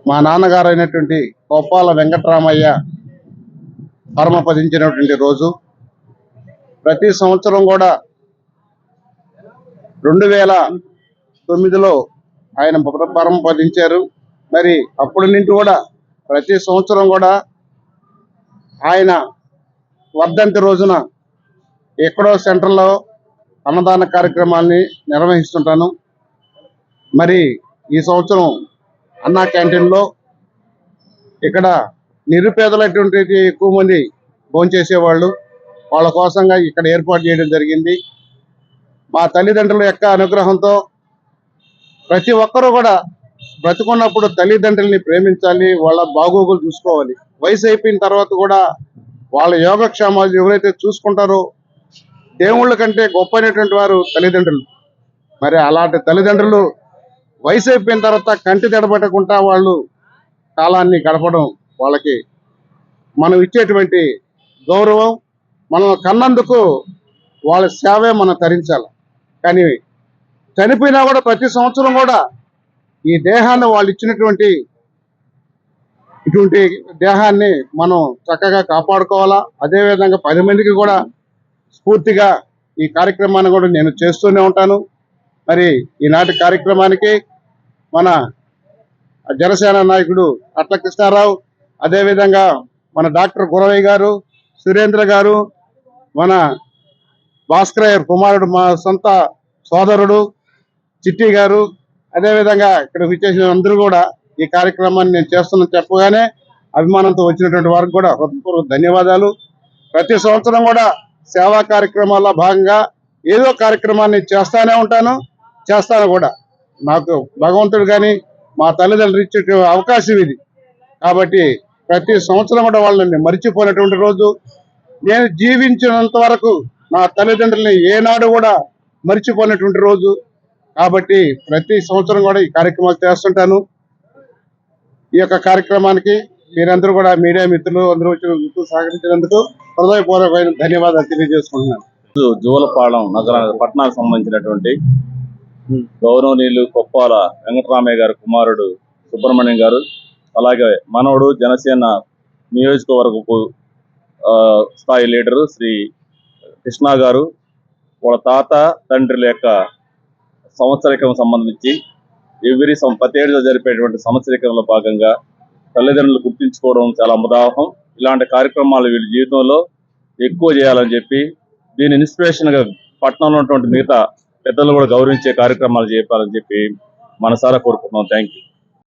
మా నాన్నగారు అయినటువంటి కొప్పాల వెంకటరామయ్య పరమపదించినటువంటి రోజు. ప్రతి సంవత్సరం కూడా 2009లో ఆయన పరమపదించారు. మరి అప్పటి నుండి కూడా ప్రతి సంవత్సరం కూడా ఆయన వర్ధంతి రోజున ఎక్కడో సెంటర్లో అన్నదాన కార్యక్రమాల్ని నిర్వహిస్తుంటాను. మరి ఈ సంవత్సరం అన్నా క్యాంటీన్లో ఇక్కడ నిరుపేదలైనటువంటి ఎక్కువ మంది భోంచేసేవాళ్ళు, వాళ్ళ కోసంగా ఇక్కడ ఏర్పాటు చేయడం జరిగింది. మా తల్లిదండ్రుల యొక్క అనుగ్రహంతో ప్రతి ఒక్కరూ కూడా బ్రతుకున్నప్పుడు తల్లిదండ్రుల్ని ప్రేమించాలి, వాళ్ళ బాగోగులు చూసుకోవాలి. వయసు అయిపోయిన తర్వాత కూడా వాళ్ళ యోగక్షేమాలు ఎవరైతే చూసుకుంటారో దేవుళ్ళ కంటే గొప్పైనటువంటి వారు తల్లిదండ్రులు. మరి అలాంటి తల్లిదండ్రులు వయసు అయిపోయిన తర్వాత కంటి తెడబెట్టకుండా వాళ్ళు కాలాన్ని గడపడం వాళ్ళకి మనం ఇచ్చేటువంటి గౌరవం. మనం కన్నందుకు వాళ్ళ సేవే మనం తరించాలి. కానీ చనిపోయినా కూడా ప్రతి సంవత్సరం కూడా ఈ దేహాన్ని వాళ్ళు ఇచ్చినటువంటి ఇటువంటి దేహాన్ని మనం చక్కగా కాపాడుకోవాలా. అదేవిధంగా 10 మందికి కూడా స్ఫూర్తిగా ఈ కార్యక్రమాన్ని కూడా నేను చేస్తూనే ఉంటాను. మరి ఈనాటి కార్యక్రమానికి మన జనసేన నాయకుడు అట్ల కృష్ణారావు, అదేవిధంగా మన డాక్టర్ గురవయ్య గారు, సురేంద్ర గారు, మన భాస్కరయ్య కుమారుడు, మా సొంత సోదరుడు చిట్టి గారు, అదేవిధంగా ఇక్కడ విచ్చేసిన అందరూ కూడా ఈ కార్యక్రమాన్ని నేను చేస్తున్నా చెప్పగానే అభిమానంతో వచ్చినటువంటి వారికి కూడా హృదయపూర్వక ధన్యవాదాలు. ప్రతి సంవత్సరం కూడా సేవా కార్యక్రమాల్లో భాగంగా ఏదో కార్యక్రమాన్ని చేస్తానే ఉంటాను, చేస్తాను కూడా. నాకు భగవంతుడు కానీ మా తల్లిదండ్రులు ఇచ్చే అవకాశం ఇది. కాబట్టి ప్రతి సంవత్సరం కూడా వాళ్ళని మర్చిపోయినటువంటి రోజు. నేను జీవించినంత వరకు నా తల్లిదండ్రులని ఏనాడు కూడా మర్చిపోయినటువంటి రోజు. కాబట్టి ప్రతి సంవత్సరం కూడా ఈ కార్యక్రమాలు చేస్తుంటాను. ఈ యొక్క కార్యక్రమానికి మీరందరూ కూడా మీడియా మిత్రులు అందరూ వచ్చి సహకరించినందుకు హృదయపూర్వకమైన ధన్యవాదాలు తెలియజేసుకుంటున్నాను. జూలపాలెం పట్టణానికి సంబంధించినటువంటి గౌరవనీయులు కొప్పాల వెంకటరామయ్య గారి కుమారుడు సుబ్రహ్మణ్యం గారు, అలాగే మనవడు జనసేన నియోజకవర్గపు స్థాయి లీడరు శ్రీ కృష్ణ గారు, వాళ్ళ తాత తండ్రుల యొక్క సంవత్సరికం సంబంధించి ప్రతి ఏడు జరిపేటువంటి సంవత్సరికంలో భాగంగా తల్లిదండ్రులు గుర్తించుకోవడం చాలా ముదావహం. ఇలాంటి కార్యక్రమాలు వీళ్ళ జీవితంలో ఎక్కువ చేయాలని చెప్పి దీని ఇన్స్పిరేషన్గా పట్టణంలో ఉన్నటువంటి మిగతా పెద్దలు కూడా గౌరవించే కార్యక్రమాలు చేయాలని చెప్పి మనసారా కోరుకుంటున్నాం. Thank you.